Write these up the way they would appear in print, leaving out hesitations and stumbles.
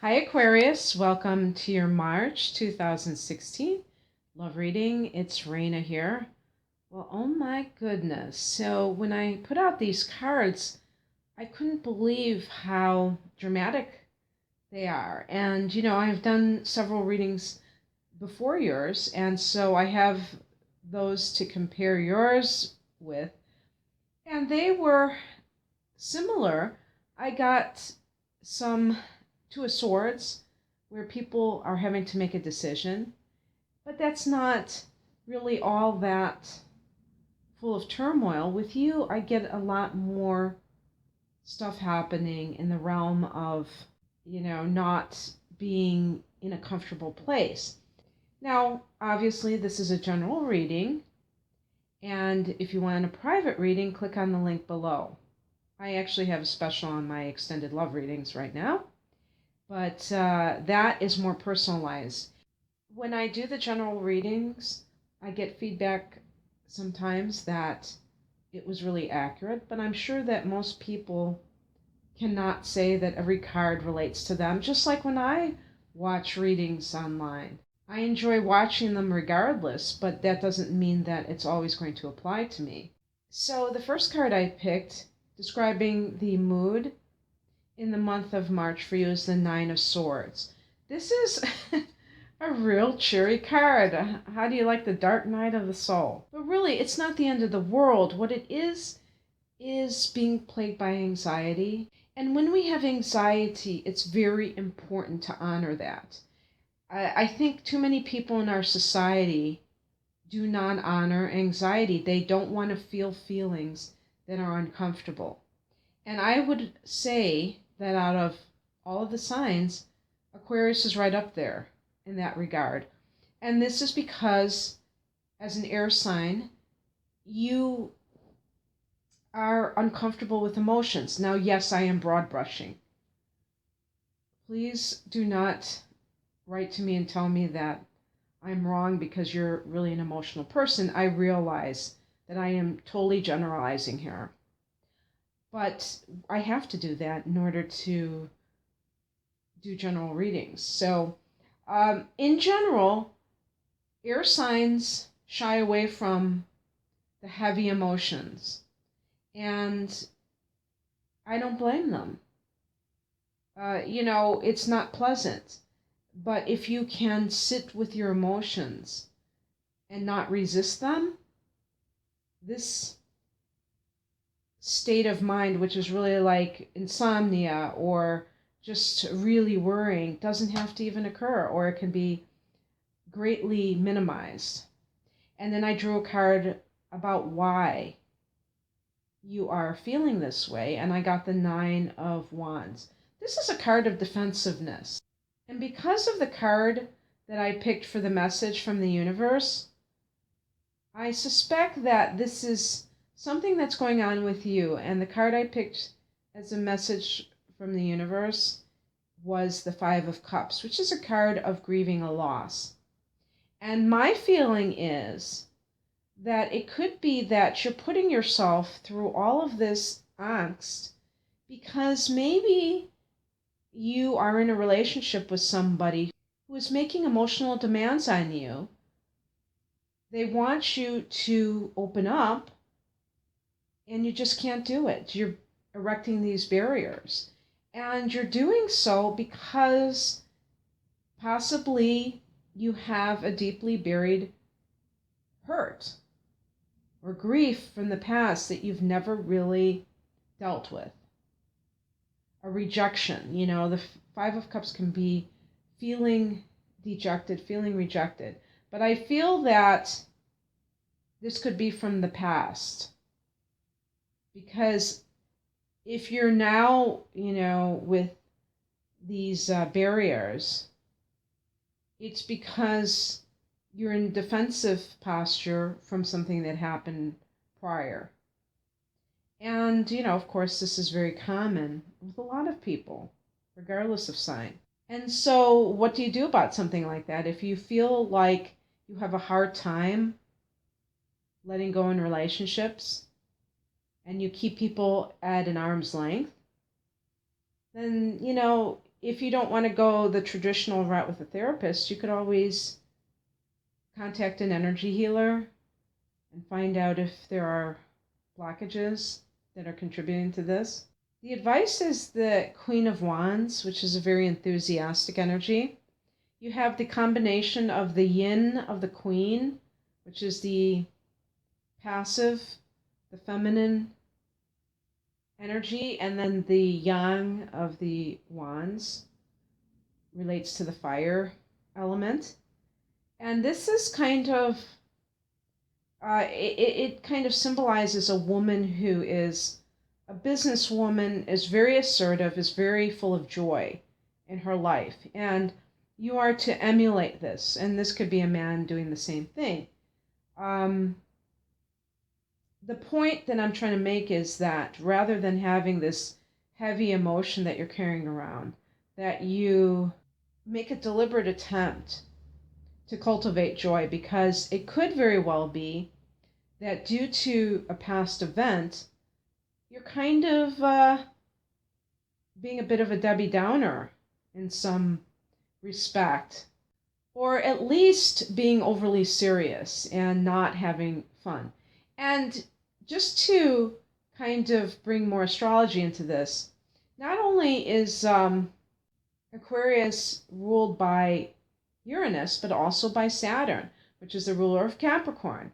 Hi, Aquarius. Welcome to your March 2016 love reading. It's Raina here. Well, oh my goodness. So, when I put out these cards, I couldn't believe how dramatic they are. And, I've done several readings before yours, and so I have those to compare yours with. And they were similar. I got some Two of Swords where people are having to make a decision, but that's not really all that full of turmoil. With you, I get a lot more stuff happening in the realm of, not being in a comfortable place. Now, obviously, this is a general reading, and if you want a private reading, click on the link below. I actually have a special on my extended love readings right now, but that is more personalized. When I do the general readings, I get feedback sometimes that it was really accurate, but I'm sure that most people cannot say that every card relates to them, just like when I watch readings online. I enjoy watching them regardless, but that doesn't mean that it's always going to apply to me. So the first card I picked, describing the mood in the month of March for you, is the Nine of Swords. This is a real cheery card. How do you like the dark night of the soul? But really, it's not the end of the world. What it is being plagued by anxiety. And when we have anxiety, it's very important to honor that. I think too many people in our society do not honor anxiety. They don't want to feel feelings that are uncomfortable. And I would say that out of all of the signs, Aquarius is right up there in that regard. And this is because, as an air sign, you are uncomfortable with emotions. Now, yes, I am broad brushing. Please do not write to me and tell me that I'm wrong because you're really an emotional person. I realize that I am totally generalizing here. But I have to do that in order to do general readings. So, in general, air signs shy away from the heavy emotions. And I don't blame them. It's not pleasant. But if you can sit with your emotions and not resist them, this state of mind, which is really like insomnia or just really worrying, doesn't have to even occur, or it can be greatly minimized. And then I drew a card about why you are feeling this way, and I got the Nine of Wands. This is a card of defensiveness. And because of the card that I picked for the message from the universe, I suspect that this is something that's going on with you. And the card I picked as a message from the universe was the Five of Cups, which is a card of grieving a loss. And my feeling is that it could be that you're putting yourself through all of this angst because maybe you are in a relationship with somebody who is making emotional demands on you. They want you to open up, and you just can't do it. You're erecting these barriers. And you're doing so because possibly you have a deeply buried hurt or grief from the past that you've never really dealt with. A rejection. The Five of Cups can be feeling dejected, feeling rejected. But I feel that this could be from the past. Because if you're now, with these barriers, it's because you're in defensive posture from something that happened prior. And, of course, this is very common with a lot of people, regardless of sign. And so what do you do about something like that? If you feel like you have a hard time letting go in relationships and you keep people at an arm's length, then, if you don't want to go the traditional route with a therapist, you could always contact an energy healer and find out if there are blockages that are contributing to this. The advice is the Queen of Wands, which is a very enthusiastic energy. You have the combination of the yin of the Queen, which is the passive, the feminine energy, and then the yang of the Wands relates to the fire element. And this is kind of, it kind of symbolizes a woman who is a businesswoman, is very assertive, is very full of joy in her life. And you are to emulate this. And this could be a man doing the same thing. The point that I'm trying to make is that rather than having this heavy emotion that you're carrying around, that you make a deliberate attempt to cultivate joy, because it could very well be that due to a past event, you're kind of being a bit of a Debbie Downer in some respect, or at least being overly serious and not having fun. And just to kind of bring more astrology into this, not only is Aquarius ruled by Uranus, but also by Saturn, which is the ruler of Capricorn.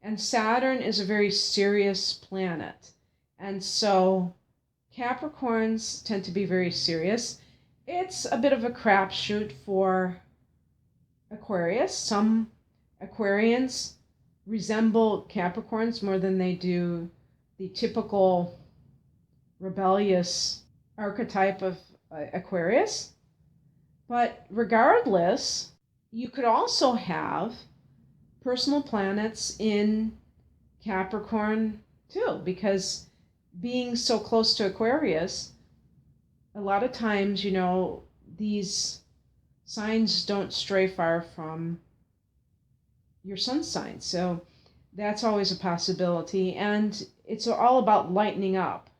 And Saturn is a very serious planet. And so Capricorns tend to be very serious. It's a bit of a crapshoot for Aquarius. Some Aquarians resemble Capricorns more than they do the typical rebellious archetype of Aquarius. But regardless, you could also have personal planets in Capricorn too, because being so close to Aquarius, a lot of times, these signs don't stray far from your sun sign. So that's always a possibility. And it's all about lightening up.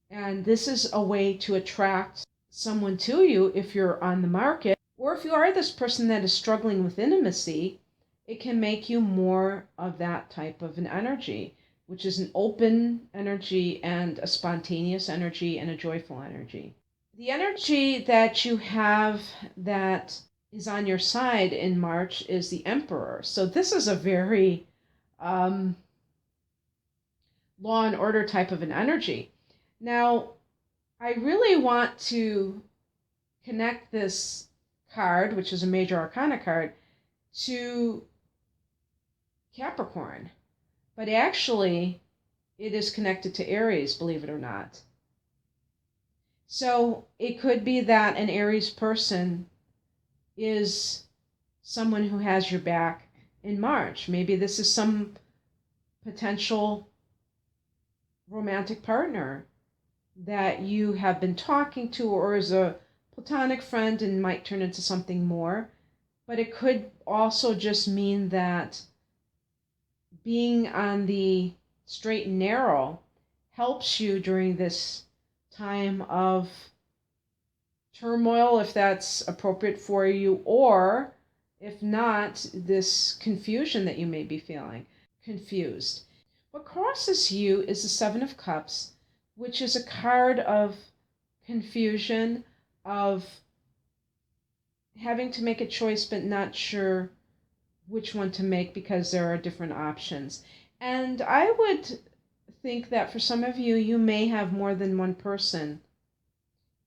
And this is a way to attract someone to you if you're on the market, or if you are this person that is struggling with intimacy. It can make you more of that type of an energy, which is an open energy and a spontaneous energy and a joyful energy. The energy that you have that is on your side in March is the Emperor. So this is a very law and order type of an energy. Now, I really want to connect this card, which is a major arcana card, to Capricorn. But actually, it is connected to Aries, believe it or not. So it could be that an Aries person is someone who has your back in March. Maybe this is some potential romantic partner that you have been talking to, or is a platonic friend and might turn into something more. But it could also just mean that being on the straight and narrow helps you during this time of turmoil, if that's appropriate for you, or if not, this confusion that you may be feeling. Confused. What crosses you is the Seven of Cups, which is a card of confusion, of having to make a choice but not sure which one to make because there are different options. And I would think that for some of you, you may have more than one person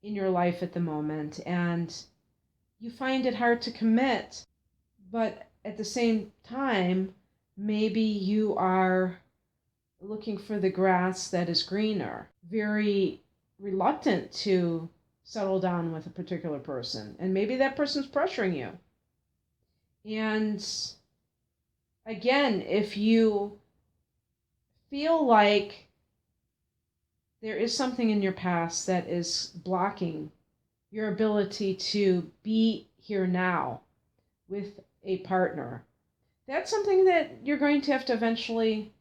in your life at the moment, and you find it hard to commit, but at the same time, maybe you are looking for the grass that is greener, very reluctant to settle down with a particular person, and maybe that person's pressuring you. And again, if you feel like there is something in your past that is blocking your ability to be here now with a partner, that's something that you're going to have to eventually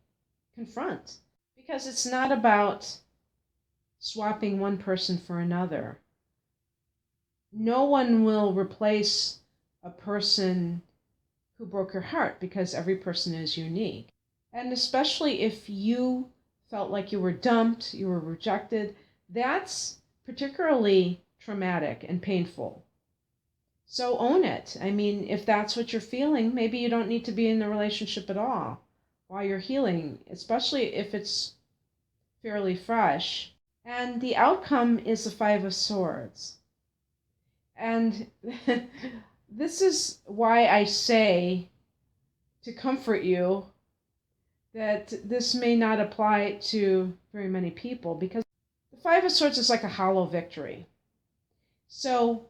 confront, because it's not about swapping one person for another. no one will replace a person who broke your heart because every person is unique. And especially if you felt like you were dumped, you were rejected, that's particularly traumatic and painful. So own it. I mean, if that's what you're feeling, maybe you don't need to be in the relationship at all while you're healing, especially if it's fairly fresh. And the outcome is the Five of Swords. And this is why I say to comfort you that this may not apply to very many people, because the Five of Swords is like a hollow victory. So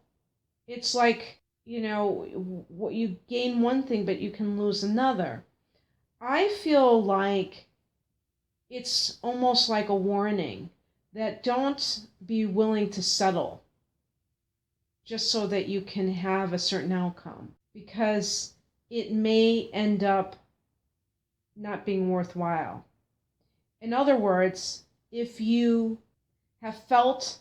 it's like, what you gain one thing, but you can lose another. I feel like it's almost like a warning that don't be willing to settle just so that you can have a certain outcome, because it may end up not being worthwhile. In other words, if you have felt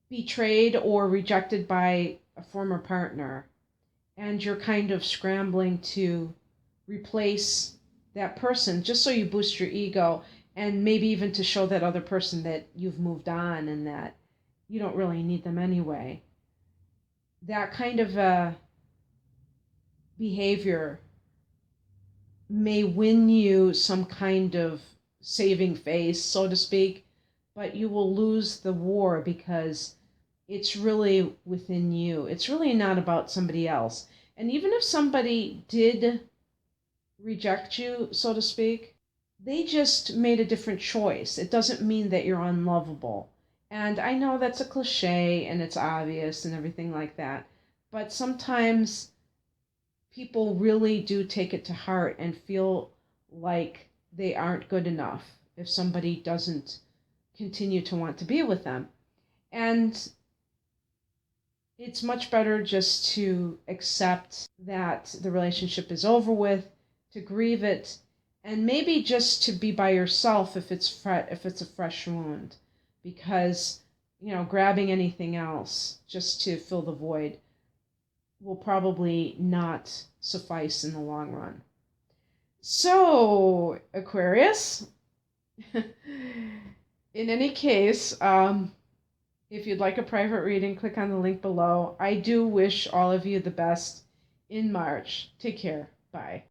betrayed or rejected by a former partner and you're kind of scrambling to replace that person just so you boost your ego, and maybe even to show that other person that you've moved on and that you don't really need them anyway, that kind of behavior may win you some kind of saving face, so to speak, but you will lose the war because it's really within you. It's really not about somebody else. And even if somebody did reject you, so to speak, they just made a different choice. It doesn't mean that you're unlovable. And I know that's a cliche and it's obvious and everything like that, but sometimes people really do take it to heart and feel like they aren't good enough if somebody doesn't continue to want to be with them. And it's much better just to accept that the relationship is over with, to grieve it, and maybe just to be by yourself if it's a fresh wound, because grabbing anything else just to fill the void will probably not suffice in the long run. So, Aquarius, in any case, if you'd like a private reading, click on the link below. I do wish all of you the best in March. Take care. Bye.